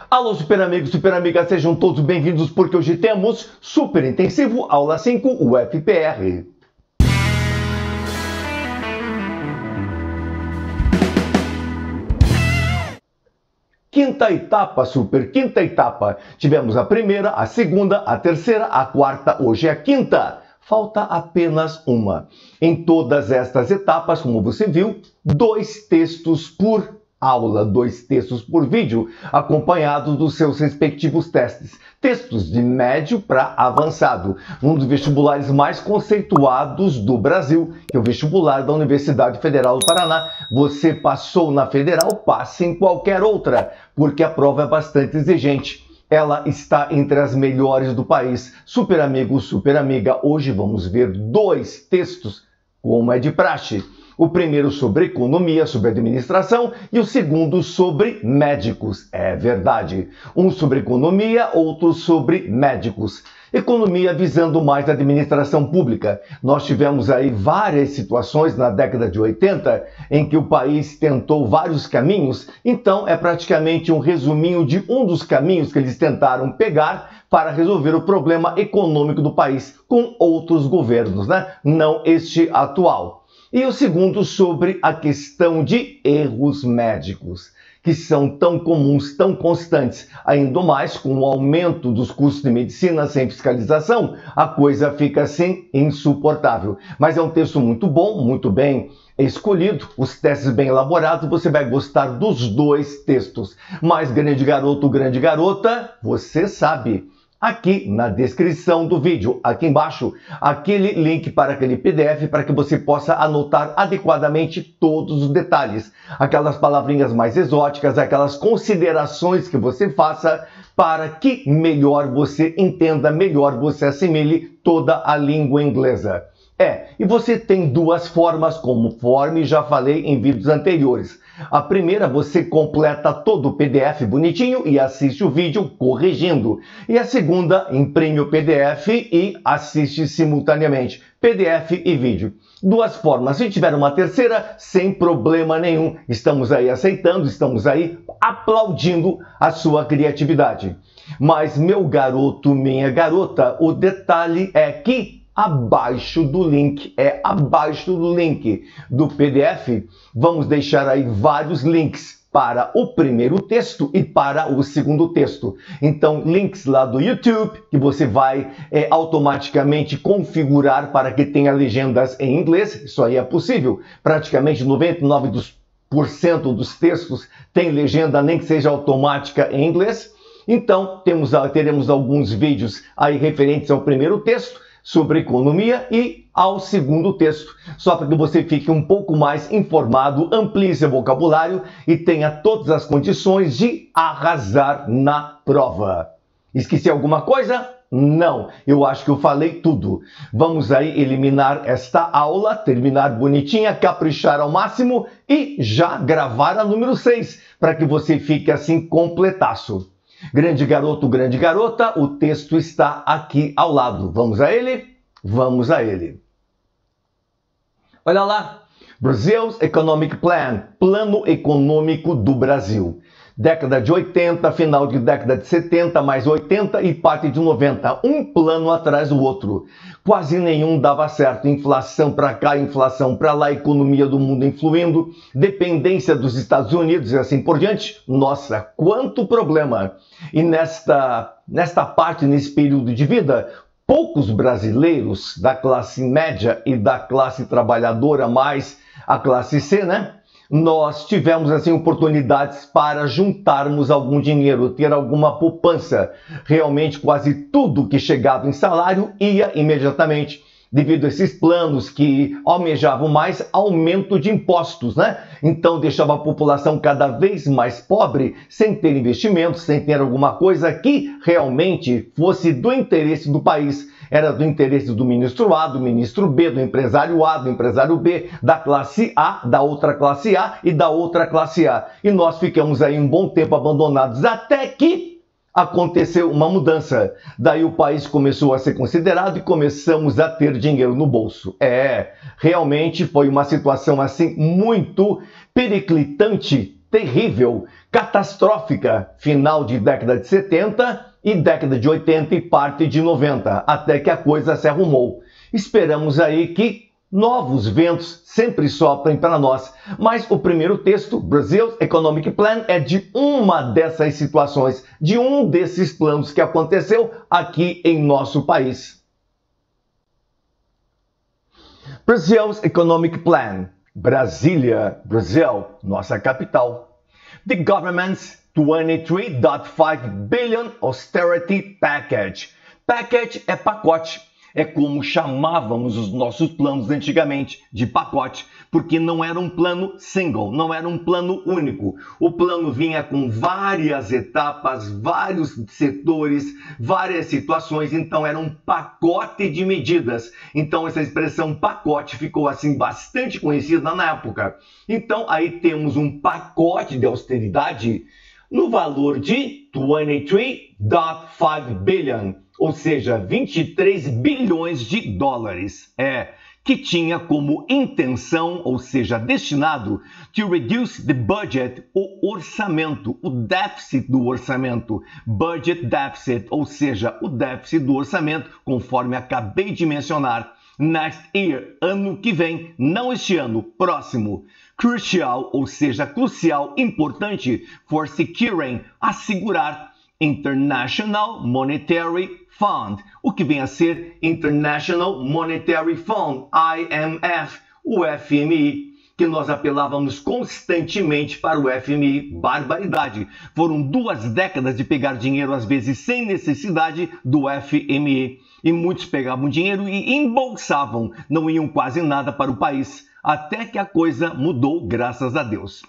Alô, super amigos, super amigas, sejam todos bem-vindos porque hoje temos Super Intensivo Aula 5 UFPR. Quinta etapa, super, quinta etapa. Tivemos a primeira, a segunda, a terceira, a quarta, hoje é a quinta. Falta apenas uma. Em todas estas etapas, como você viu, 2 textos por aula, 2 textos por vídeo, acompanhados dos seus respectivos testes. Textos de médio para avançado, um dos vestibulares mais conceituados do Brasil, que é o vestibular da Universidade Federal do Paraná. Você passou na Federal, passe em qualquer outra, porque a prova é bastante exigente. Ela está entre as melhores do país. Super amigo, super amiga, hoje vamos ver 2 textos, como é de praxe. O primeiro sobre economia, sobre administração, e o segundo sobre médicos. É verdade. Um sobre economia, outro sobre médicos. Economia visando mais a administração pública. Nós tivemos aí várias situações na década de 80 em que o país tentou vários caminhos, então é praticamente um resuminho de um dos caminhos que eles tentaram pegar para resolver o problema econômico do país com outros governos, né? Não este atual. E o segundo sobre a questão de erros médicos, que são tão comuns, tão constantes. Ainda mais com o aumento dos custos de medicina sem fiscalização, a coisa fica assim insuportável. Mas é um texto muito bom, muito bem escolhido, os testes bem elaborados, você vai gostar dos 2 textos. Mas grande garoto, grande garota, você sabe. Aqui na descrição do vídeo, aqui embaixo, aquele link para aquele PDF para que você possa anotar adequadamente todos os detalhes. Aquelas palavrinhas mais exóticas, aquelas considerações que você faça para que melhor você entenda, melhor você assimile toda a língua inglesa. E você tem 2 formas, conforme já falei em vídeos anteriores. A primeira, você completa todo o PDF bonitinho e assiste o vídeo corrigindo. E a segunda, imprime o PDF e assiste simultaneamente. PDF e vídeo. 2 formas. Se tiver uma terceira, sem problema nenhum. Estamos aí aceitando, estamos aí aplaudindo a sua criatividade. Mas, meu garoto, minha garota, o detalhe é que abaixo do link do PDF, vamos deixar aí vários links para o primeiro texto e para o segundo texto. Então, links lá do YouTube, que você vai automaticamente configurar para que tenha legendas em inglês. Isso aí é possível. Praticamente 99% dos textos tem legenda, nem que seja automática em inglês. Então, teremos alguns vídeos aí referentes ao primeiro texto, sobre economia, e ao segundo texto, só para que você fique um pouco mais informado, amplie seu vocabulário e tenha todas as condições de arrasar na prova. Esqueci alguma coisa? Não, eu acho que eu falei tudo. Vamos aí eliminar esta aula, terminar bonitinha, caprichar ao máximo e já gravar a número 6, para que você fique assim completaço. Grande garoto, grande garota, o texto está aqui ao lado. Vamos a ele? Vamos a ele. Olha lá. Brazil's Economic Plan, Plano Econômico do Brasil. Década de 80, final de década de 70, mais 80 e parte de 90. Um plano atrás do outro. Quase nenhum dava certo. Inflação para cá, inflação para lá, economia do mundo influindo, dependência dos Estados Unidos e assim por diante. Nossa, quanto problema! E nesta parte, nesse período de vida, poucos brasileiros da classe média e da classe trabalhadora, mais a classe C, né? Nós tivemos assim oportunidades para juntarmos algum dinheiro, ter alguma poupança. Realmente quase tudo que chegava em salário ia imediatamente, devido a esses planos que almejavam mais aumento de impostos, né? Então deixava a população cada vez mais pobre, sem ter investimentos, sem ter alguma coisa que realmente fosse do interesse do país. Era do interesse do ministro A, do ministro B, do empresário A, do empresário B, da classe A, da outra classe A e da outra classe A. E nós ficamos aí um bom tempo abandonados, até que aconteceu uma mudança. Daí o país começou a ser considerado e começamos a ter dinheiro no bolso. Realmente foi uma situação assim muito periclitante terrível, catastrófica, final de década de 70 e década de 80 e parte de 90, até que a coisa se arrumou. Esperamos aí que novos ventos sempre soprem para nós, mas o primeiro texto, Brazil's Economic Plan, é de uma dessas situações, de um desses planos que aconteceu aqui em nosso país. Brazil's Economic Plan, Brasília, Brasil, nossa capital. The government's 23.5 billion austerity package. Package é pacote. É como chamávamos os nossos planos antigamente, de pacote, porque não era um plano single, não era um plano único. O plano vinha com várias etapas, vários setores, várias situações, então era um pacote de medidas. Então essa expressão pacote ficou assim bastante conhecida na época. Então aí temos um pacote de austeridade no valor de 23.5 billion. Ou seja, 23 bilhões de dólares, que tinha como intenção, ou seja, destinado, to reduce the budget, o orçamento, o déficit do orçamento, budget deficit, ou seja, o déficit do orçamento, conforme acabei de mencionar, next year, ano que vem, não este ano, próximo. Crucial, ou seja, crucial, importante, for securing, assegurar, International Monetary Fund, o que vem a ser International Monetary Fund, IMF, o FMI, que nós apelávamos constantemente para o FMI, barbaridade. Foram 2 décadas de pegar dinheiro, às vezes sem necessidade, do FMI. E muitos pegavam dinheiro e embolsavam, não iam quase nada para o país, até que a coisa mudou, graças a Deus.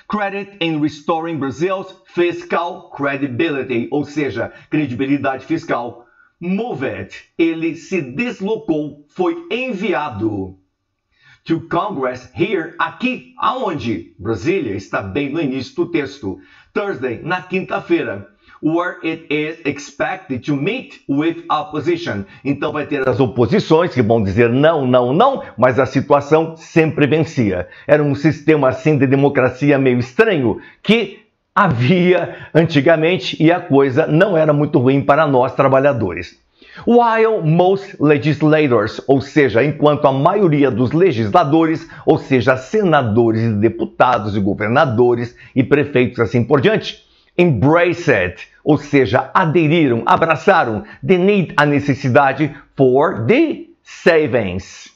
Credit in Restoring Brazil's Fiscal Credibility, ou seja, credibilidade fiscal. Move it, ele se deslocou, foi enviado. To Congress, here, aqui, aonde? Brasília, está bem no início do texto. Thursday, na quinta-feira. Where it is expected to meet with opposition. Então vai ter as oposições que vão dizer não, não, não, mas a situação sempre vencia. Era um sistema assim de democracia meio estranho que havia antigamente e a coisa não era muito ruim para nós trabalhadores. While most legislators, ou seja, enquanto a maioria dos legisladores, ou seja, senadores e deputados e governadores e prefeitos assim por diante, embraced, ou seja, aderiram, abraçaram, the need, a necessidade for the savings,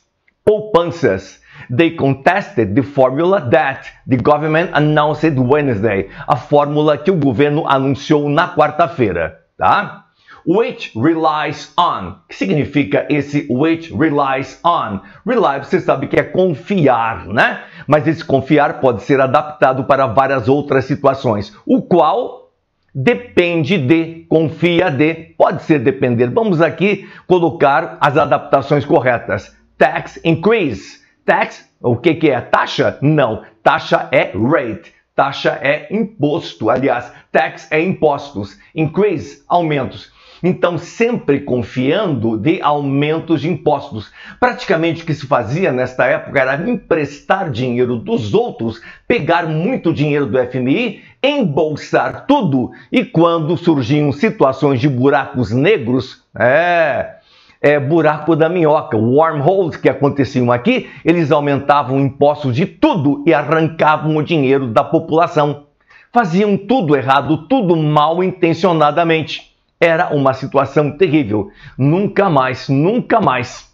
poupanças. They contested the formula that the government announced Wednesday, a fórmula que o governo anunciou na quarta-feira, tá? Which relies on. O que significa esse which relies on? Rely, você sabe que é confiar, né? Mas esse confiar pode ser adaptado para várias outras situações. O qual depende de, confia de, pode ser depender. Vamos aqui colocar as adaptações corretas. Tax increase. Tax, o que é? Taxa? Não. Taxa é rate. Taxa é imposto. Aliás, tax é impostos. Increase, aumentos. Então, sempre confiando de aumentos de impostos. Praticamente o que se fazia nesta época era emprestar dinheiro dos outros, pegar muito dinheiro do FMI, embolsar tudo, e quando surgiam situações de buracos negros, buraco da minhoca, wormholes que aconteciam aqui, eles aumentavam impostos de tudo e arrancavam o dinheiro da população. Faziam tudo errado, tudo mal intencionadamente. Era uma situação terrível. Nunca mais, nunca mais.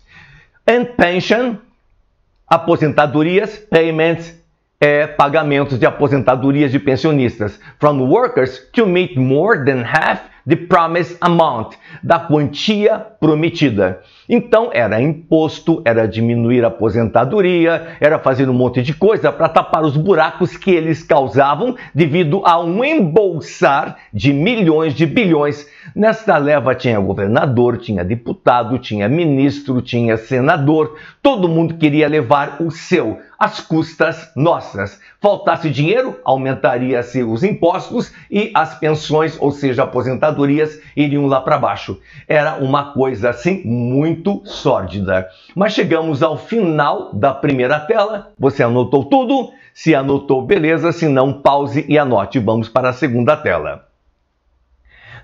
And pension, aposentadorias, payments, pagamentos de aposentadorias de pensionistas. From workers to meet more than half the promised amount, da quantia prometida. Então, era imposto, era diminuir a aposentadoria, era fazer um monte de coisa para tapar os buracos que eles causavam devido a um embolsar de milhões de bilhões. Nesta leva tinha governador, tinha deputado, tinha ministro, tinha senador, todo mundo queria levar o seu. às custas nossas. Faltasse dinheiro, aumentaria-se os impostos e as pensões, ou seja, aposentadorias, iriam lá para baixo. Era uma coisa assim muito sórdida. Mas chegamos ao final da primeira tela. Você anotou tudo? Se anotou, beleza. Se não, pause e anote. Vamos para a segunda tela.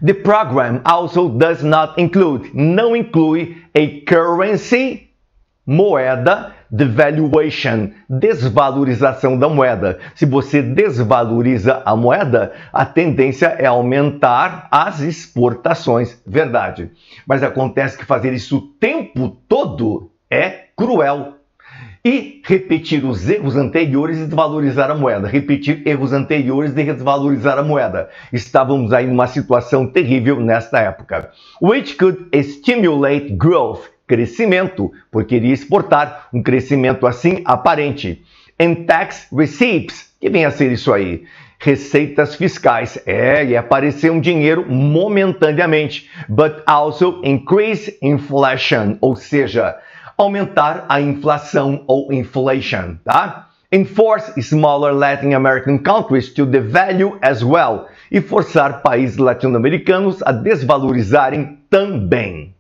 The program also does not include, não inclui, a currency, moeda, devaluation, desvalorização da moeda. Se você desvaloriza a moeda, a tendência é aumentar as exportações, verdade. Mas acontece que fazer isso o tempo todo é cruel. E repetir os erros anteriores e desvalorizar a moeda. Repetir erros anteriores e desvalorizar a moeda. Estávamos aí numa situação terrível nesta época. Which could stimulate growth. Crescimento, porque iria exportar um crescimento assim aparente. And tax receipts, que vem a ser isso aí? Receitas fiscais. E aparecer um dinheiro momentaneamente. But also increase inflation, ou seja, aumentar a inflação ou inflation, tá? Enforce smaller Latin American countries to devalue as well. E forçar países latino-americanos a desvalorizarem também.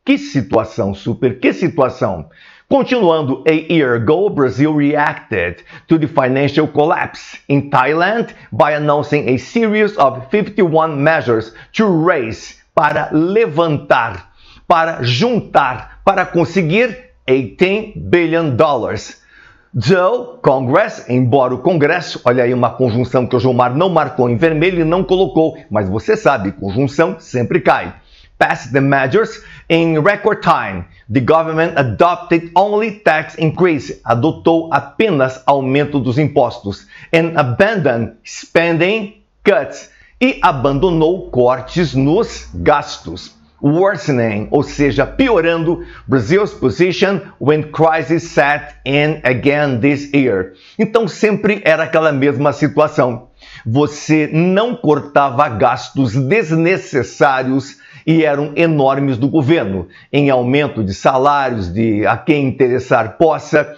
Que situação, super, que situação! Continuando, a year ago, Brazil reacted to the financial collapse in Thailand by announcing a series of 51 measures to raise, para levantar, para juntar, para conseguir $18 billion. Though Congress, embora o Congresso, olha aí uma conjunção que o Gilmar não marcou em vermelho e não colocou, mas você sabe, conjunção sempre cai. Passed the measures in record time. The government adopted only tax increase, adotou apenas aumento dos impostos, and abandoned spending cuts, e abandonou cortes nos gastos. Worsening, ou seja, piorando Brazil's position when crisis set in again this year. Então sempre era aquela mesma situação. Você não cortava gastos desnecessários e eram enormes do governo, em aumento de salários, de a quem interessar possa,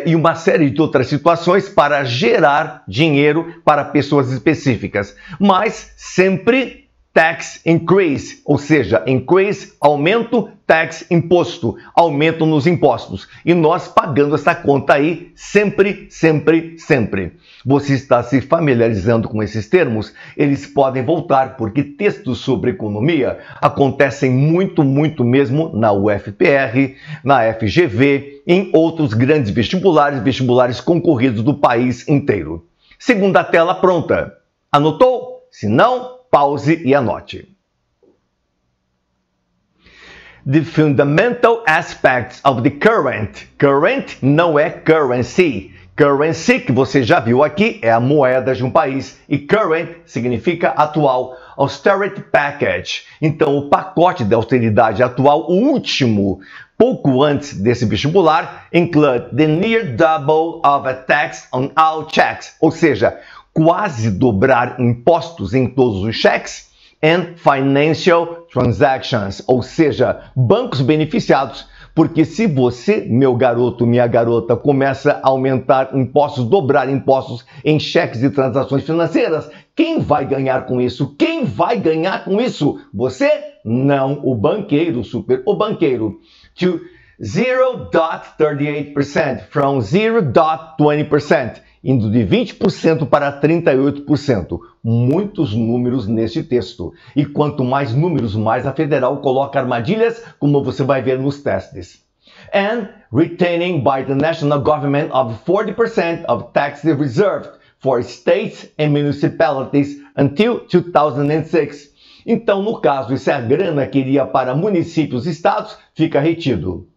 e uma série de outras situações para gerar dinheiro para pessoas específicas. Mas sempre tax increase, ou seja, increase, aumento, tax, imposto, aumento nos impostos. E nós pagando essa conta aí sempre, sempre, sempre. Você está se familiarizando com esses termos? Eles podem voltar, porque textos sobre economia acontecem muito, muito mesmo na UFPR, na FGV, em outros grandes vestibulares concorridos do país inteiro. Segunda tela pronta. Anotou? Se não, pause e anote. The fundamental aspects of the current. Current não é currency. Currency, que você já viu aqui, é a moeda de um país. E current significa atual. Austerity package. Então, o pacote de austeridade atual, o último, pouco antes desse vestibular, include the near double of a tax on all checks. Ou seja, quase dobrar impostos em todos os cheques, and financial transactions, ou seja, bancos beneficiados, porque se você, meu garoto, minha garota, começa a aumentar impostos, dobrar impostos em cheques e transações financeiras, quem vai ganhar com isso? Quem vai ganhar com isso? Você? Não, o banqueiro, super, o banqueiro. To 0.38% from 0.20%. Indo de 20% para 38%. Muitos números neste texto. E quanto mais números, mais a federal coloca armadilhas, como você vai ver nos testes. And retaining by the national government of 40% of taxes reserved for states and municipalities until 2006. Então, no caso, se a grana que iria para municípios e estados, fica retido.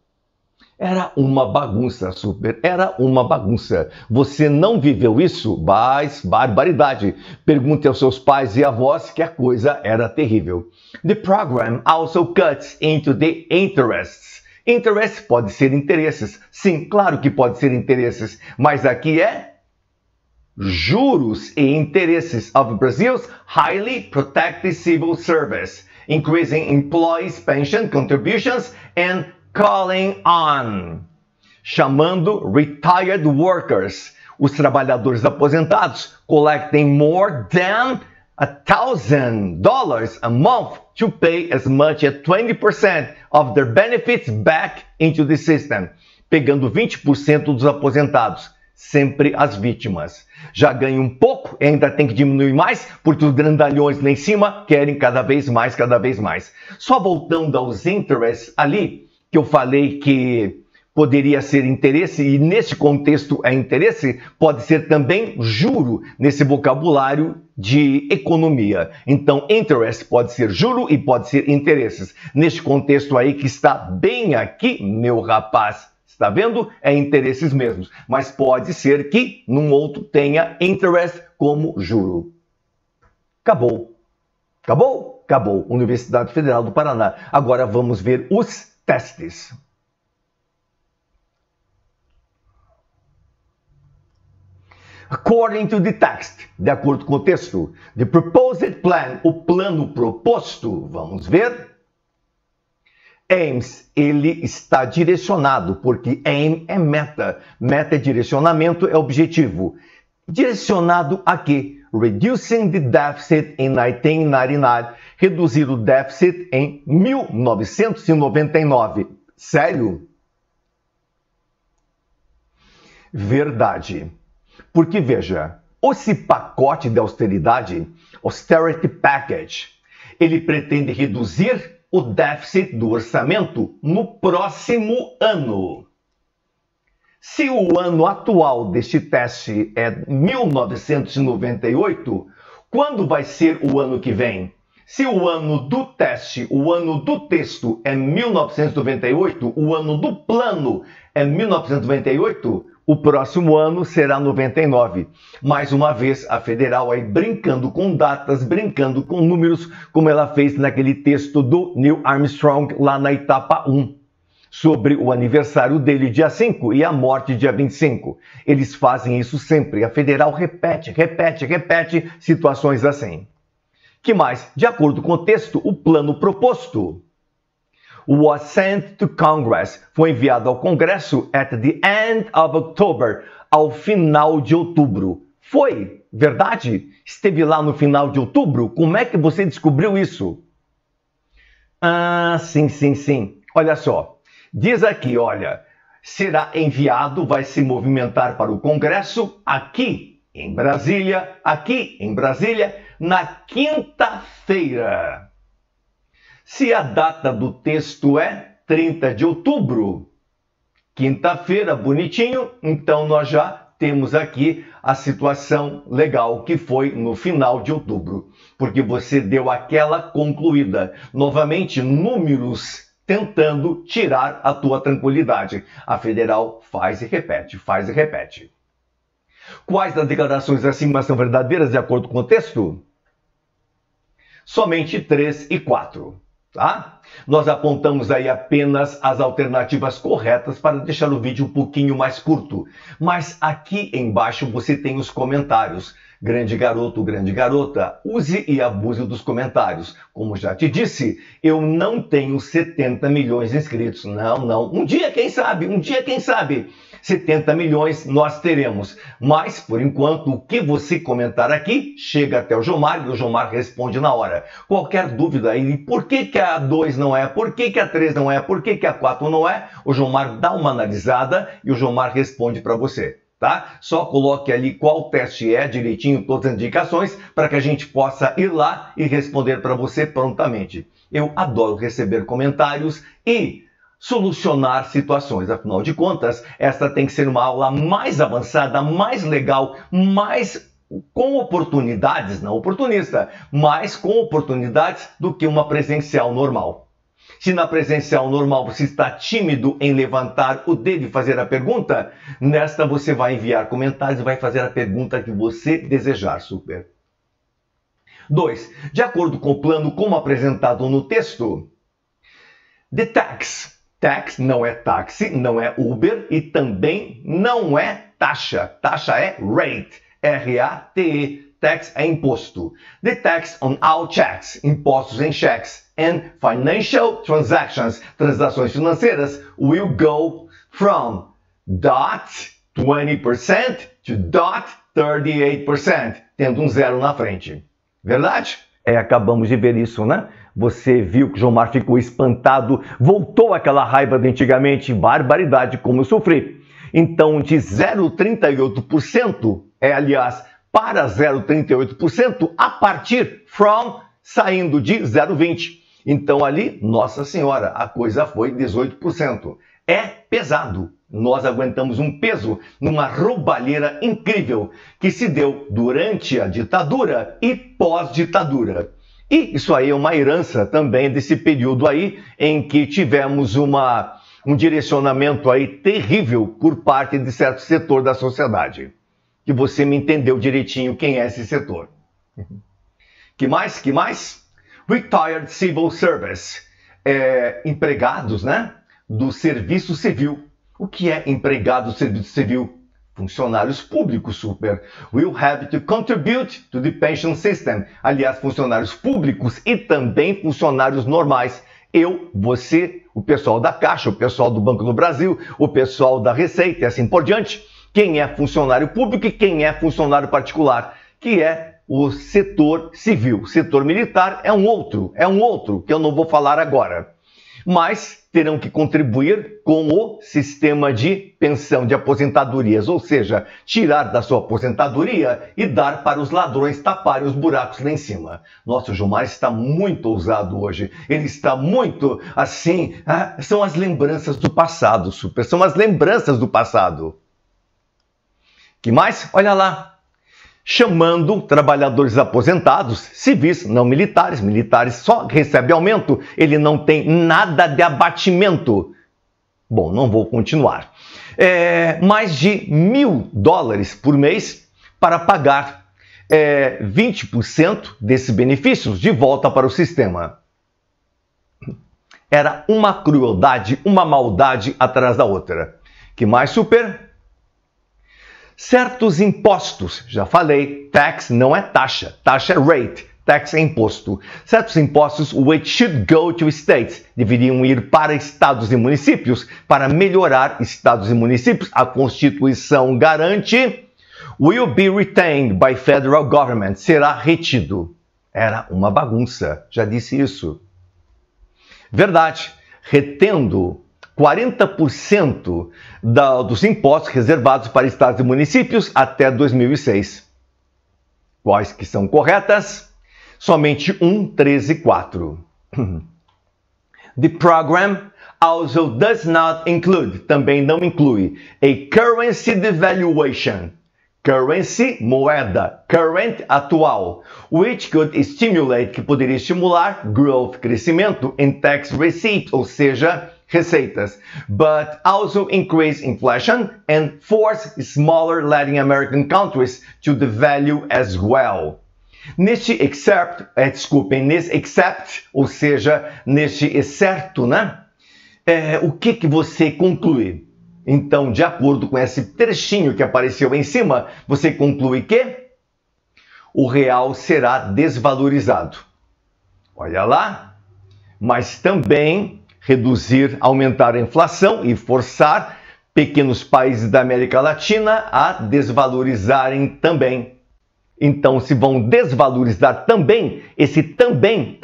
Era uma bagunça, super. Era uma bagunça. Você não viveu isso? Barbaridade. Pergunte aos seus pais e avós que a coisa era terrível. The program also cuts into the interests. Interest pode ser interesses. Sim, claro que pode ser interesses. Mas aqui é juros e interesses of Brazil's highly protected civil service, increasing employees' pension contributions and calling on. chamando retired workers, os trabalhadores aposentados, collecting more than $1,000 a month to pay as much as 20% of their benefits back into the system, pegando 20% dos aposentados, sempre as vítimas. Já ganha um pouco e ainda tem que diminuir mais, porque os grandalhões lá em cima querem cada vez mais, cada vez mais. Só voltando aos interests ali, que eu falei que poderia ser interesse, e nesse contexto é interesse, pode ser também juro, nesse vocabulário de economia. Então, interest pode ser juro e pode ser interesses. Neste contexto aí que está bem aqui, meu rapaz, está vendo? É interesses mesmos. Mas pode ser que num outro tenha interest como juro. Acabou. Acabou? Acabou. Universidade Federal do Paraná. Agora vamos ver os testes. According to the text, de acordo com o texto, the proposed plan, o plano proposto, vamos ver. Aims, ele está direcionado, porque aim é meta. Meta é direcionamento, é objetivo. Direcionado a quê? Reducing the deficit in 1999. Reduzir o déficit em 1999. Sério? Verdade. Porque, veja, esse pacote de austeridade, Austerity Package, ele pretende reduzir o déficit do orçamento no próximo ano. Se o ano atual deste teste é 1998, quando vai ser o ano que vem? Se o ano do teste, o ano do texto é 1998, o ano do plano é 1998, o próximo ano será 99. Mais uma vez, a Federal aí brincando com datas, brincando com números, como ela fez naquele texto do Neil Armstrong, lá na etapa 1, sobre o aniversário dele, dia 5, e a morte, dia 25. Eles fazem isso sempre. A Federal repete situações assim. Que mais? De acordo com o texto, o plano proposto was sent to Congress, foi enviado ao Congresso at the end of October, ao final de outubro. Foi, verdade? Esteve lá no final de outubro? Como é que você descobriu isso? Ah, sim. Olha só, diz aqui, olha, será enviado, vai se movimentar para o Congresso aqui em Brasília, na quinta-feira. Se a data do texto é 30 de outubro, quinta-feira, bonitinho, então nós já temos aqui a situação legal que foi no final de outubro, porque você deu aquela concluída. Novamente, números tentando tirar a tua tranquilidade. A Federal faz e repete. Quais das declarações acima são verdadeiras de acordo com o texto? Somente 3 e 4. Tá? Nós apontamos aí apenas as alternativas corretas para deixar o vídeo um pouquinho mais curto. Mas aqui embaixo você tem os comentários. Grande garoto, grande garota, use e abuse dos comentários. Como já te disse, eu não tenho 70 milhões de inscritos. Não. Um dia, quem sabe? 70 milhões nós teremos. Mas, por enquanto, o que você comentar aqui chega até o Jomar e o Jomar responde na hora. Qualquer dúvida aí, por que a 2 não é? Por que a 3 não é? Por que a 4 não é? O Jomar dá uma analisada e o Jomar responde para você. Tá? Só coloque ali qual teste é, direitinho, todas as indicações, para que a gente possa ir lá e responder para você prontamente. Eu adoro receber comentários e solucionar situações. Afinal de contas, esta tem que ser uma aula mais avançada, mais legal, mais com oportunidades, não oportunista, mais com oportunidades do que uma presencial normal. Se na presencial normal você está tímido em levantar o dedo e fazer a pergunta, nesta você vai enviar comentários e vai fazer a pergunta que você desejar, super. 2. De acordo com o plano como apresentado no texto, the tax. Tax não é táxi, não é Uber e também não é taxa. Taxa é rate, R-A-T-E. Tax é imposto. The tax on all checks, impostos em cheques, and financial transactions, transações financeiras, will go from .20% to .38%, tendo um zero na frente. Verdade? Acabamos de ver isso, né? Você viu que o Jomar ficou espantado, voltou aquela raiva de antigamente, barbaridade, como eu sofri. Então, de 0,38% aliás, para 0,38% a partir saindo de 0,20%. Então, ali, Nossa Senhora, a coisa foi 18%. É pesado. Nós aguentamos um peso numa roubalheira incrível que se deu durante a ditadura e pós-ditadura. E isso aí é uma herança também desse período aí em que tivemos um direcionamento aí terrível por parte de certo setor da sociedade. Que você me entendeu direitinho quem é esse setor. Que mais? Que mais? Retired Civil Service. Empregados, né? Do serviço civil. O que é empregado do serviço civil? Funcionários públicos, super. Will have to contribute to the pension system. Aliás, funcionários públicos e também funcionários normais. Eu, você, o pessoal da Caixa, o pessoal do Banco do Brasil, o pessoal da Receita e assim por diante. Quem é funcionário público e quem é funcionário particular, que é o setor civil. O setor militar é um outro que eu não vou falar agora. Mas terão que contribuir com o sistema de pensão de aposentadorias, ou seja, tirar da sua aposentadoria e dar para os ladrões taparem os buracos lá em cima. Nossa, o Jomar está muito ousado hoje. Ele está muito assim, são as lembranças do passado, super, são as lembranças do passado. Que mais? Olha lá. Chamando trabalhadores aposentados, civis, não militares. Militares só recebem aumento, ele não tem nada de abatimento. Bom, não vou continuar. Mais de $1.000 por mês para pagar 20% desses benefícios de volta para o sistema. Era uma crueldade, uma maldade atrás da outra. Que mais, super? Certos impostos, já falei, tax não é taxa, taxa é rate, tax é imposto. Certos impostos which should go to states, deveriam ir para estados e municípios, para melhorar estados e municípios. A Constituição garante, will be retained by federal government, será retido. Era uma bagunça, já disse isso. Verdade, retendo 40% dos impostos reservados para estados e municípios até 2006. Quais que são corretas? Somente 1, 3 e 4. The program also does not include, também não inclui, a currency devaluation. Currency, moeda, current, atual, which could stimulate, que poderia estimular, growth, crescimento, in tax receipts, ou seja, receitas, but also increase inflation and force smaller Latin American countries to devalue as well. Neste except, ou seja, neste excerto, né? O que você conclui? Então, de acordo com esse trechinho que apareceu em cima, você conclui que o real será desvalorizado. Olha lá, mas também reduzir, aumentar a inflação e forçar pequenos países da América Latina a desvalorizarem também. Então, se vão desvalorizar também, esse também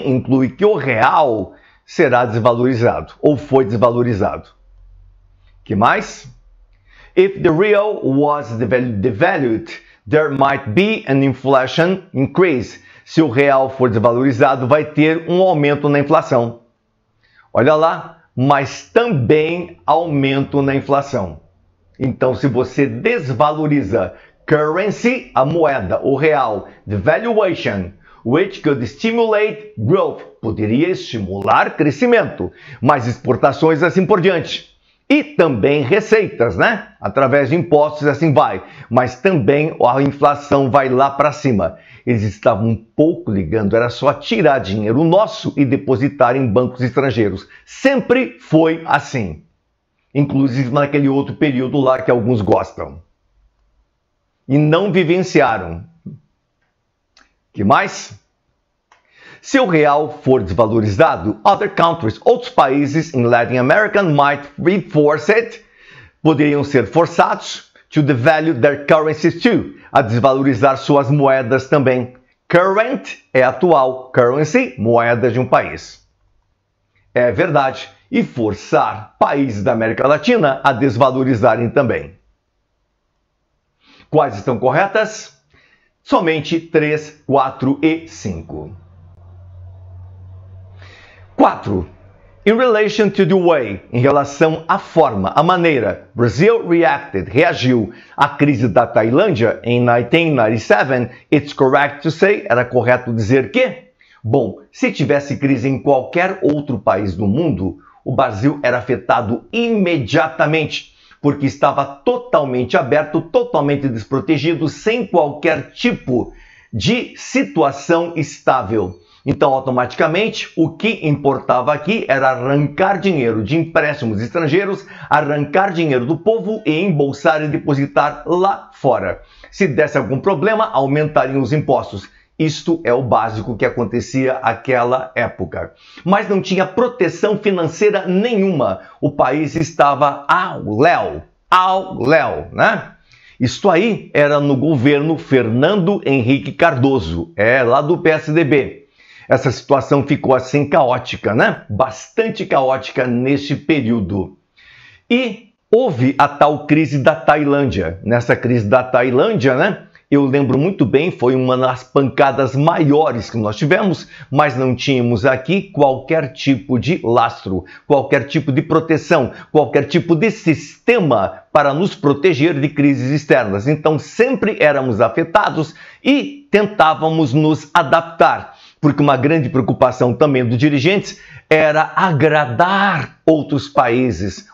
inclui que o real será desvalorizado ou foi desvalorizado. Que mais? If the real was devalued, there might be an inflation increase. Se o real for desvalorizado, vai ter um aumento na inflação. Olha lá, mas também aumento na inflação. Então, se você desvaloriza currency, a moeda, o real, devaluation, which could stimulate growth, poderia estimular crescimento, mais exportações e assim por diante. E também receitas, né? Através de impostos e assim vai. Mas também a inflação vai lá para cima. Eles estavam um pouco ligando, era só tirar dinheiro nosso e depositar em bancos estrangeiros. Sempre foi assim. Inclusive naquele outro período lá que alguns gostam. E não vivenciaram. Que mais? Se o real for desvalorizado, other countries, outros países em Latin America might reinforce it, poderiam ser forçados to devalue their currencies too, a desvalorizar suas moedas também. Current é atual, currency, moeda de um país. É verdade, e forçar países da América Latina a desvalorizarem também. Quais estão corretas? Somente 3, 4 e 5. 4. In relation to the way, em relação à forma, a maneira, Brazil reagiu à crise da Tailândia em 1997, it's correct to say, era correto dizer que? Bom, se tivesse crise em qualquer outro país do mundo, o Brasil era afetado imediatamente, porque estava totalmente aberto, totalmente desprotegido, sem qualquer tipo de situação estável. Então, automaticamente, o que importava aqui era arrancar dinheiro de empréstimos estrangeiros, arrancar dinheiro do povo e embolsar e depositar lá fora. Se desse algum problema, aumentariam os impostos. Isto é o básico que acontecia naquela época. Mas não tinha proteção financeira nenhuma. O país estava ao léu, né? Isto aí era no governo Fernando Henrique Cardoso, lá do PSDB. Essa situação ficou assim caótica, né? Bastante caótica neste período. E houve a tal crise da Tailândia. Nessa crise da Tailândia, né? Eu lembro muito bem, foi uma das pancadas maiores que nós tivemos, mas não tínhamos aqui qualquer tipo de lastro, qualquer tipo de proteção, qualquer tipo de sistema para nos proteger de crises externas. Então sempre éramos afetados e tentávamos nos adaptar. Porque uma grande preocupação também dos dirigentes era agradar outros países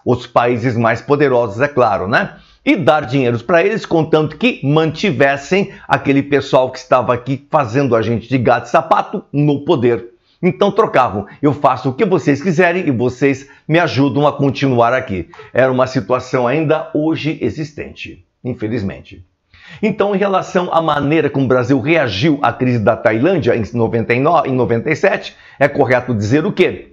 mais poderosos, é claro, né? E dar dinheiro para eles, contanto que mantivessem aquele pessoal que estava aqui fazendo a gente de gato e sapato no poder. Então trocavam, eu faço o que vocês quiserem e vocês me ajudam a continuar aqui. Era uma situação ainda hoje existente, infelizmente. Então, em relação à maneira como o Brasil reagiu à crise da Tailândia em 97, é correto dizer o quê?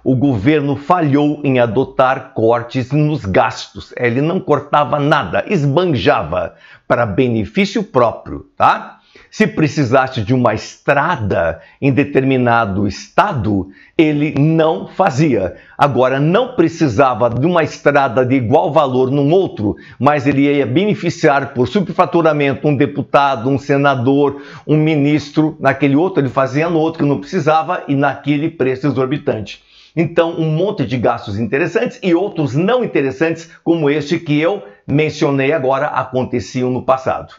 O governo falhou em adotar cortes nos gastos. Ele não cortava nada, esbanjava para benefício próprio, tá? Se precisasse de uma estrada em determinado estado, ele não fazia. Agora, não precisava de uma estrada de igual valor num outro, mas ele ia beneficiar por superfaturamento um deputado, um senador, um ministro. Naquele outro, ele fazia no outro que não precisava e naquele preço exorbitante. Então, um monte de gastos interessantes e outros não interessantes, como este que eu mencionei agora, aconteciam no passado.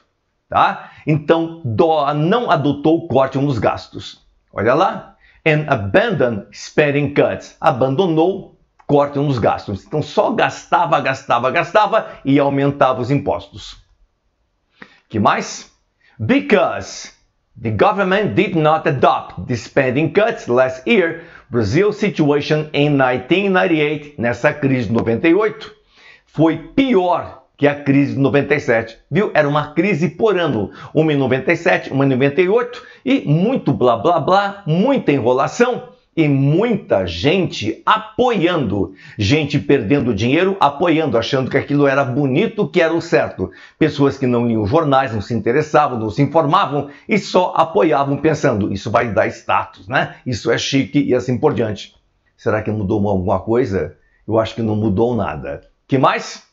Tá? Então, não adotou o corte nos gastos. Olha lá. And abandoned spending cuts. Abandonou corte nos gastos. Então, só gastava e aumentava os impostos. Que mais? Because the government did not adopt the spending cuts last year, Brazil's situation in 1998, nessa crise de 98, foi pior que a crise de 97, viu? Era uma crise por ano, uma em 97, uma em 98, e muito blá blá blá, muita enrolação e muita gente apoiando, gente perdendo dinheiro, apoiando, achando que aquilo era bonito, que era o certo. Pessoas que não liam jornais, não se interessavam, não se informavam e só apoiavam pensando, isso vai dar status, né? Isso é chique e assim por diante. Será que mudou alguma coisa? Eu acho que não mudou nada. Que mais?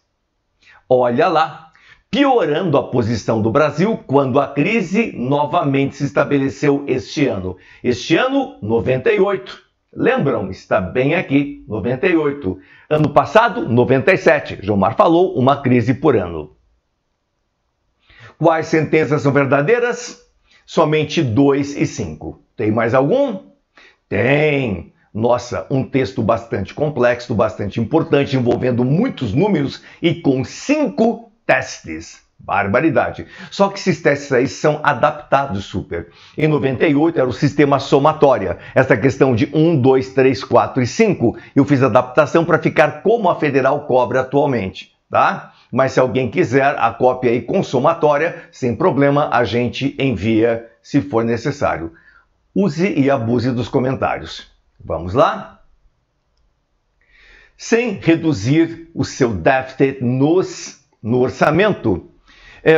Olha lá, piorando a posição do Brasil quando a crise novamente se estabeleceu este ano. Este ano, 98. Lembram? Está bem aqui, 98. Ano passado, 97. Gilmar falou, uma crise por ano. Quais sentenças são verdadeiras? Somente 2 e 5. Tem mais algum? Tem! Nossa, um texto bastante complexo, bastante importante, envolvendo muitos números e com 5 testes. Barbaridade. Só que esses testes aí são adaptados super. Em 98 era o sistema somatória. Essa questão de 1, 2, 3, 4 e 5, eu fiz adaptação para ficar como a federal cobra atualmente, tá? Mas se alguém quiser a cópia aí com somatória, sem problema, a gente envia se for necessário. Use e abuse dos comentários. Vamos lá? sem reduzir o seu déficit no orçamento.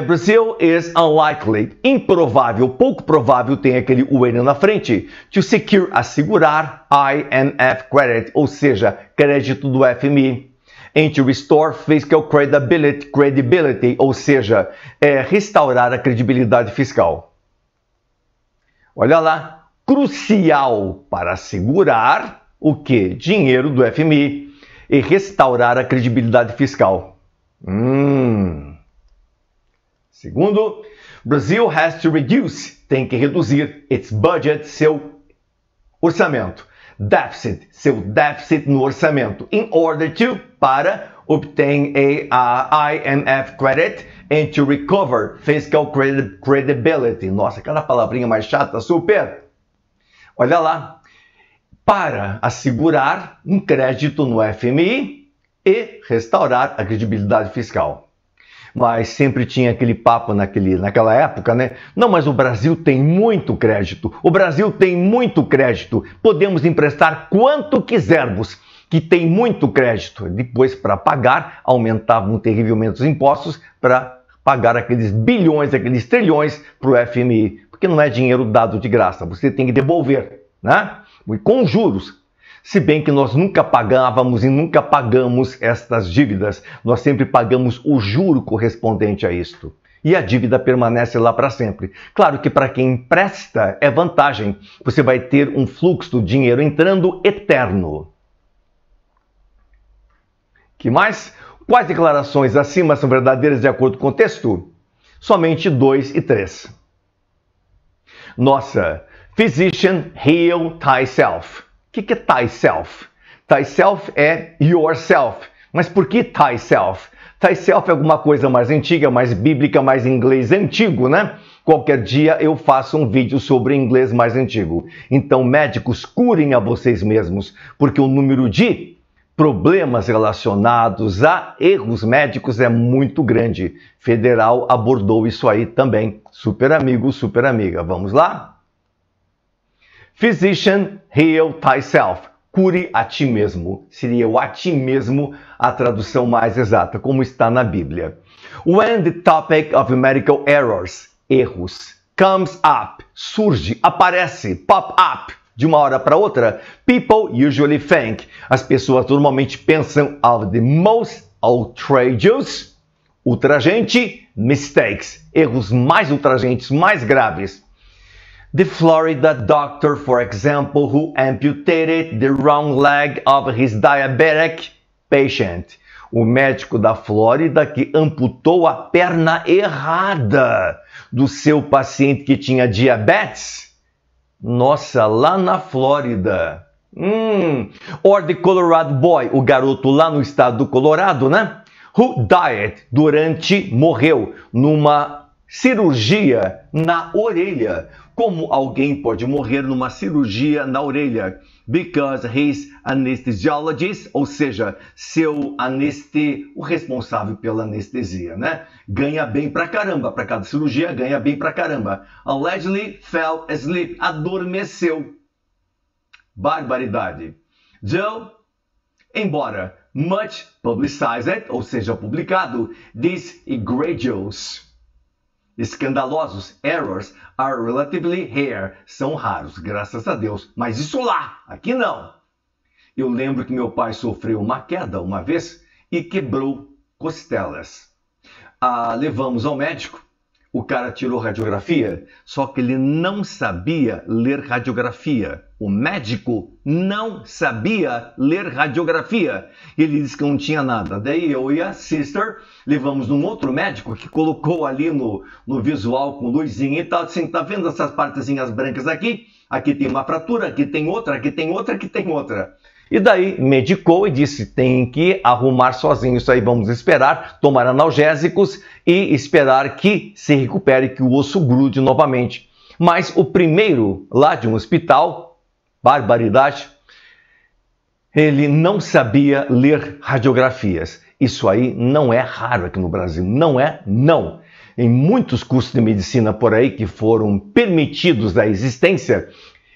Brazil is unlikely, improvável, pouco provável, tem aquele when na frente, to secure, assegurar, IMF credit, ou seja, crédito do FMI, and to restore fiscal credibility, ou seja, restaurar a credibilidade fiscal. Olha lá, crucial para assegurar o quê? Dinheiro do FMI e restaurar a credibilidade fiscal. Segundo, Brazil has to reduce, tem que reduzir its budget, seu orçamento. Deficit, seu déficit no orçamento. In order to, para obtain a IMF credit and to recover fiscal credibility. Nossa, cada palavrinha mais chata, super. Olha lá, para assegurar um crédito no FMI e restaurar a credibilidade fiscal. Mas sempre tinha aquele papo naquela época, né? Não, mas o Brasil tem muito crédito. O Brasil tem muito crédito. Podemos emprestar quanto quisermos, que tem muito crédito. Depois, para pagar, aumentavam terrivelmente os impostos para pagar aqueles bilhões, aqueles trilhões para o FMI. Porque não é dinheiro dado de graça, você tem que devolver, né? E com juros. Se bem que nós nunca pagávamos e nunca pagamos estas dívidas, nós sempre pagamos o juro correspondente a isto. E a dívida permanece lá para sempre. Claro que para quem empresta é vantagem. Você vai ter um fluxo de dinheiro entrando eterno. Que mais? Quais declarações acima são verdadeiras de acordo com o texto? Somente 2 e 3. Nossa, physician, heal thyself. O que é thyself? Thyself é yourself. Mas por que thyself? Thyself é alguma coisa mais antiga, mais bíblica, mais inglês antigo, né? Qualquer dia eu faço um vídeo sobre inglês mais antigo. Então, médicos, curem a vocês mesmos, porque o número de problemas relacionados a erros médicos é muito grande. Federal abordou isso aí também. Super amigo, super amiga. Vamos lá? Physician, heal thyself. Cure a ti mesmo. Seria o a ti mesmo a tradução mais exata, como está na Bíblia. When the topic of medical errors, erros, comes up, surge, aparece, pop up, de uma hora para outra, people usually think. As pessoas normalmente pensam of the most outrageous, ultragente, mistakes, erros mais ultragentes, mais graves. The Florida doctor, for example, who amputated the wrong leg of his diabetic patient. O médico da Flórida que amputou a perna errada do seu paciente que tinha diabetes. Nossa, lá na Flórida. Or the Colorado boy, o garoto lá no estado do Colorado, né? Who died morreu numa cirurgia na orelha. Como alguém pode morrer numa cirurgia na orelha? Because his anesthesiologist, ou seja, o responsável pela anestesia, né? Ganha bem pra caramba, para cada cirurgia ganha bem pra caramba. Allegedly fell asleep, adormeceu. Barbaridade. Joe, embora much publicized, ou seja, publicado, these egregious, escandalosos errors are relatively rare, são raros, graças a Deus. Mas isso lá, aqui não. Eu lembro que meu pai sofreu uma queda uma vez e quebrou costelas. Levamos ao médico, o cara tirou radiografia, só que ele não sabia ler radiografia. O médico não sabia ler radiografia. Ele disse que não tinha nada. Daí eu e a sister levamos num outro médico que colocou ali no visual com luzinha e tal, assim, tá vendo essas partezinhas brancas aqui? Aqui tem uma fratura, aqui tem outra, aqui tem outra, aqui tem outra. E daí medicou e disse, tem que arrumar sozinho isso aí, vamos esperar, tomar analgésicos e esperar que se recupere, que o osso grude novamente. Mas o primeiro lá de um hospital, barbaridade, ele não sabia ler radiografias. Isso aí não é raro aqui no Brasil, não é, não. Em muitos cursos de medicina por aí que foram permitidos da existência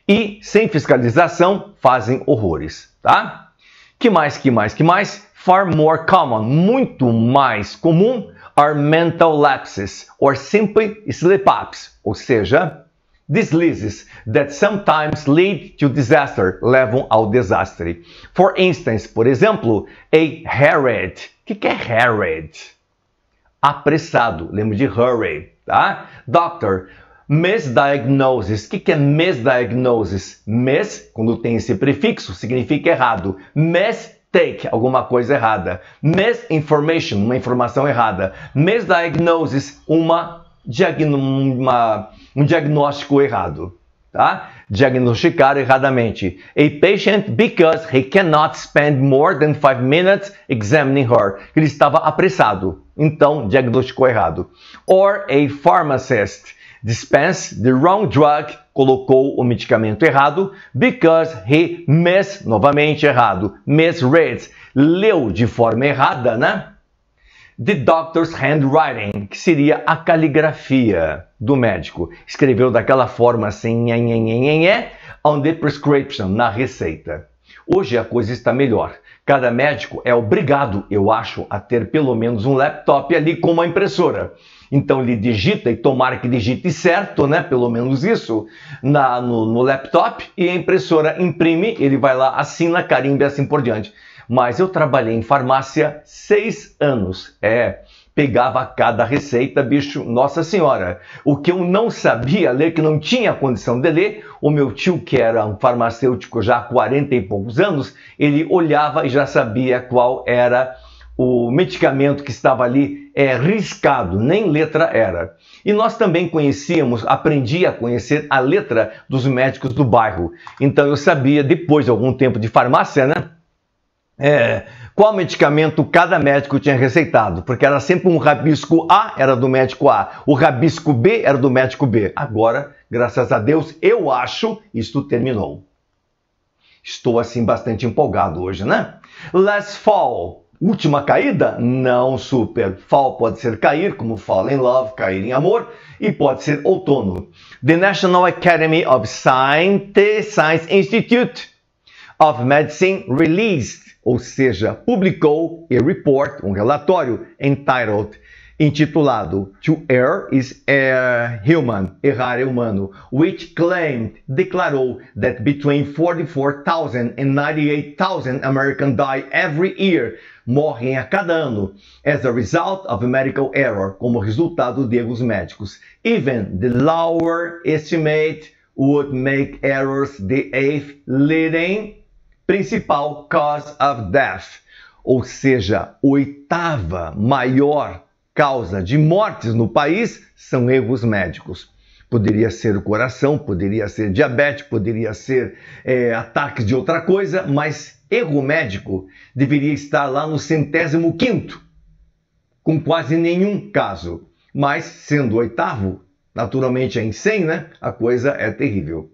e sem fiscalização fazem horrores, tá? Que mais? Far more common, muito mais comum, are mental lapses, or simply slip-ups, ou seja, deslizes that sometimes lead to disaster, levam ao desastre. For instance, por exemplo, a hurried. O que é hurried? Apressado, lembra de hurry, tá? Doctor, misdiagnosis. O que é misdiagnosis? Mis, quando tem esse prefixo, significa errado. Mistake, alguma coisa errada. Misinformation, uma informação errada. Misdiagnosis, um diagnóstico errado, tá? Diagnosticar erradamente. A patient because he cannot spend more than 5 minutes examining her. Ele estava apressado, então diagnosticou errado. Or a pharmacist dispense the wrong drug, colocou o medicamento errado because he novamente errado, misread, leu de forma errada, né? The doctor's handwriting, que seria a caligrafia do médico. Escreveu daquela forma assim, on the prescription, na receita. Hoje a coisa está melhor. Cada médico é obrigado, eu acho, a ter pelo menos um laptop ali com uma impressora. Então ele digita, e tomara que digite certo, né? Pelo menos isso, no laptop, e a impressora imprime, ele vai lá, assina, carimba e assim por diante. Mas eu trabalhei em farmácia 6 anos. Pegava cada receita, bicho, nossa senhora. O que eu não sabia ler, que não tinha condição de ler, o meu tio, que era um farmacêutico já há 40 e poucos anos, ele olhava e já sabia qual era o medicamento que estava ali riscado, nem letra era. E nós também aprendi a conhecer a letra dos médicos do bairro. Então eu sabia, depois de algum tempo de farmácia, né? Qual medicamento cada médico tinha receitado, porque era sempre um rabisco A, era do médico A, o rabisco B era do médico B. Agora, graças a Deus, eu acho, isto terminou. Estou assim bastante empolgado hoje, né? Last fall, última caída? Não, super. Fall pode ser cair, como fall in love, cair em amor, e pode ser outono. The National Academy of Science Institute of Medicine released, ou seja, publicou a report, um relatório, intitulado To Err is Human, errar é humano, which claimed, declarou, that between 44,000 and 98,000 Americans die every year, morrem a cada ano, as a result of medical error, como resultado de erros médicos. Even the lower estimate would make errors the eighth leading principal cause of death, ou seja, oitava maior causa de mortes no país são erros médicos. Poderia ser o coração, poderia ser diabetes, poderia ser ataques de outra coisa, mas erro médico deveria estar lá no 105º, com quase nenhum caso. Mas, sendo oitavo, naturalmente em 100, né, a coisa é terrível.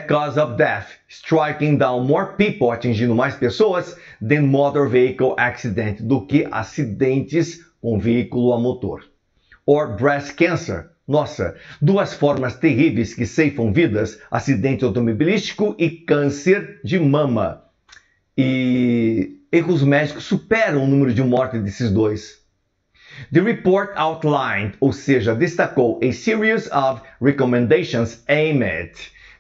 Cause of death, striking down more people, atingindo mais pessoas, than motor vehicle accident, do que acidentes com veículo a motor. Or breast cancer, nossa, duas formas terríveis que ceifam vidas, acidente automobilístico e câncer de mama. E erros médicos superam o número de mortes desses dois. The report outlined, ou seja, destacou a series of recommendations aimed,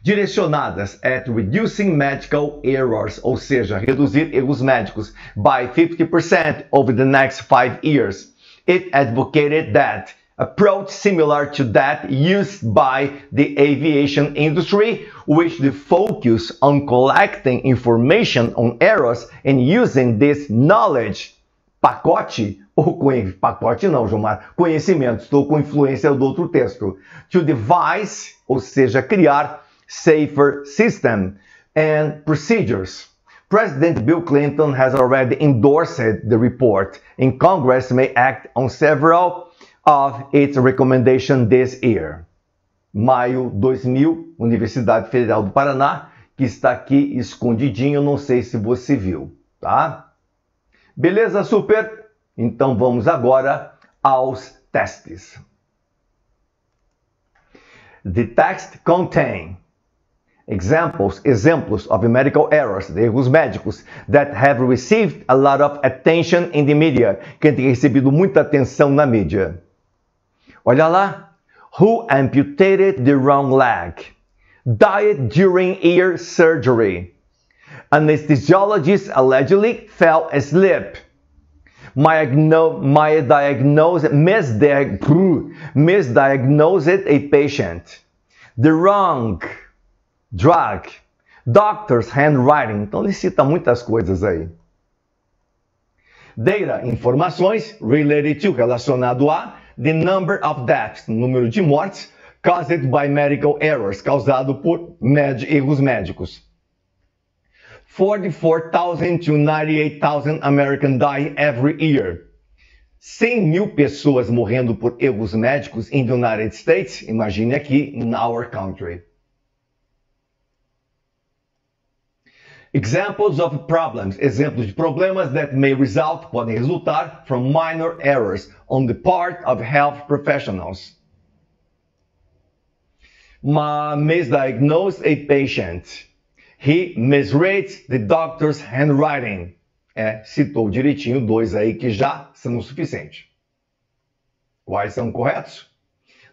direcionadas at reducing medical errors, ou seja, reduzir erros médicos, by 50% over the next 5 years. It advocated that approach similar to that used by the aviation industry, which the focus on collecting information on errors and using this knowledge, pacote não, Gilmar, conhecimento, estou com influência do outro texto, to devise, ou seja, criar safer system and procedures. President Bill Clinton has already endorsed the report, and Congress may act on several of its recommendations this year. Maio 2000, Universidade Federal do Paraná, que está aqui escondidinho, não sei se você viu, tá? Beleza, super? Então vamos agora aos testes. The text contain Exemplos of medical errors, de erros médicos, that have received a lot of attention in the media, que tem recebido muita atenção na mídia. Olha lá. Who amputated the wrong leg? Died during ear surgery. Anesthesiologist allegedly fell asleep. Misdiagnosed a patient. The wrong drug. Doctor's handwriting. Então ele cita muitas coisas aí. Data, informações, related to, relacionado a, the number of deaths, número de mortes, caused by medical errors, causado por erros médicos. 44,000 to 98,000 Americans die every year. 100.000 pessoas morrendo por erros médicos in the United States, imagine aqui, in our country. Examples of problems, exemplos de problemas that may result, podem resultar from minor errors on the part of health professionals. Misdiagnosed a patient. He misreads the doctor's handwriting. Citou direitinho dois aí que já são o suficiente. Quais são corretos?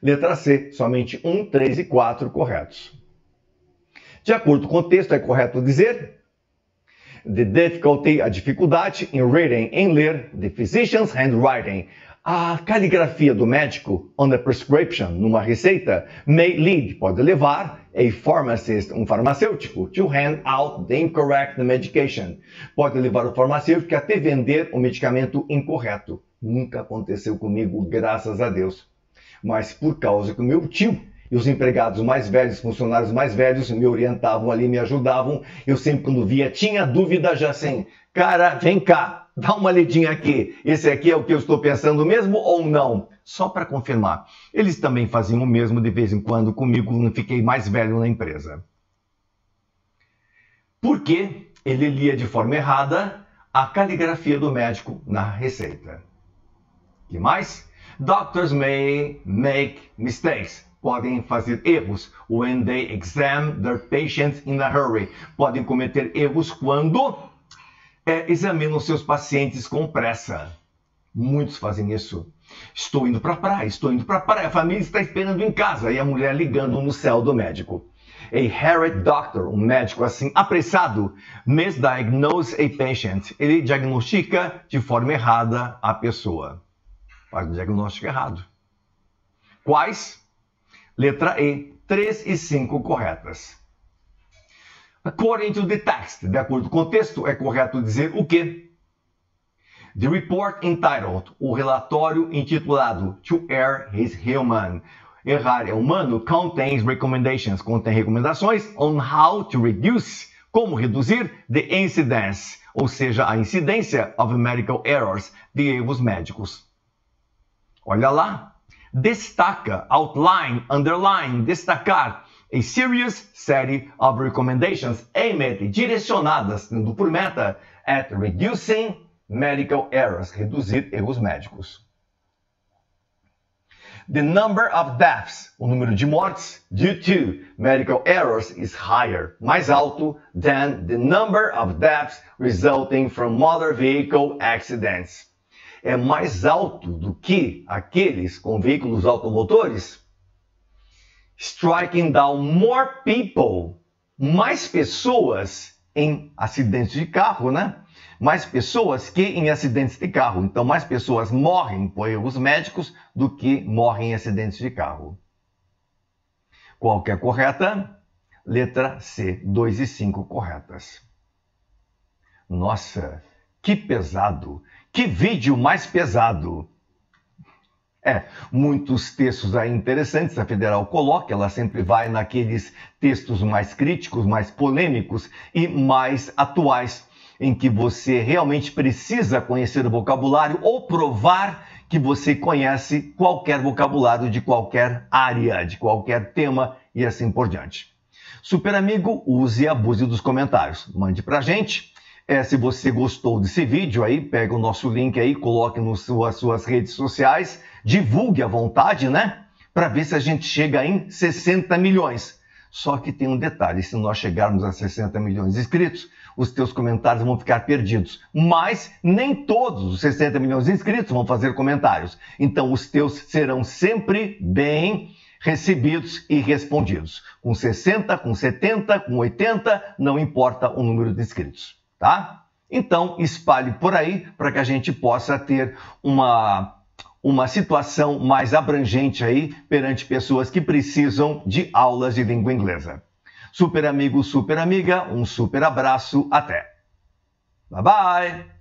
Letra C, somente 1, 3 e 4 corretos. De acordo com o texto, é correto dizer the difficulty, a dificuldade in reading, em ler, the physician's handwriting. A caligrafia do médico on a prescription, numa receita, may lead, pode levar, a pharmacist, um farmacêutico, to hand out the incorrect medication. Pode levar o farmacêutico a te vender o medicamento incorreto. Nunca aconteceu comigo, graças a Deus. Mas por causa que o meu tio e os empregados mais velhos, funcionários mais velhos, me orientavam ali, me ajudavam, eu sempre quando via, tinha dúvida já assim, cara, vem cá. Dá uma lidinha aqui. Esse aqui é o que eu estou pensando mesmo ou não? Só para confirmar. Eles também faziam o mesmo de vez em quando comigo, não fiquei mais velho na empresa. Porque ele lia de forma errada a caligrafia do médico na receita. Que mais? Doctors may make mistakes. Podem fazer erros when they examine their patients in a hurry. Podem cometer erros quando examinam seus pacientes com pressa. Muitos fazem isso. Estou indo para a praia, a família está esperando em casa e a mulher ligando no céu do médico. A hurried doctor, um médico assim apressado, misdiagnose a patient. Ele diagnostica de forma errada a pessoa. Faz o diagnóstico errado. Quais? Letra E, 3 e 5 corretas. According to the text, de acordo com o texto, é correto dizer o quê? The report entitled, o relatório intitulado To Err is Human. Errar é humano, contains recommendations, contém recomendações on how to reduce, como reduzir the incidence, ou seja, a incidência of medical errors, de erros médicos. Olha lá, destaca, outline, underline, destacar. A serious série of recommendations aimed, direcionadas, tendo por meta, at reducing medical errors, reduzir erros médicos. The number of deaths, o número de mortes, due to medical errors is higher, mais alto, than the number of deaths resulting from motor vehicle accidents. É mais alto do que aqueles com veículos automotores. Striking down more people, mais pessoas em acidentes de carro, né? Mais pessoas que em acidentes de carro. Então, mais pessoas morrem por erros médicos do que morrem em acidentes de carro. Qual que é correta? Letra C, 2 e 5 corretas. Nossa, que pesado! Que vídeo mais pesado! Muitos textos aí interessantes a Federal coloca, ela sempre vai naqueles textos mais críticos, mais polêmicos e mais atuais, em que você realmente precisa conhecer o vocabulário ou provar que você conhece qualquer vocabulário de qualquer área, de qualquer tema e assim por diante. Super amigo, use e abuse dos comentários. Mande pra gente. Se você gostou desse vídeo aí, pega o nosso link aí, coloque nas suas redes sociais, divulgue à vontade, né? Para ver se a gente chega em 60 milhões. Só que tem um detalhe, se nós chegarmos a 60 milhões de inscritos, os teus comentários vão ficar perdidos. Mas nem todos os 60 milhões de inscritos vão fazer comentários. Então os teus serão sempre bem recebidos e respondidos. Com 60, com 70, com 80, não importa o número de inscritos, tá? Então espalhe por aí para que a gente possa ter uma situação mais abrangente aí perante pessoas que precisam de aulas de língua inglesa. Super amigo, super amiga, um super abraço, até! Bye bye!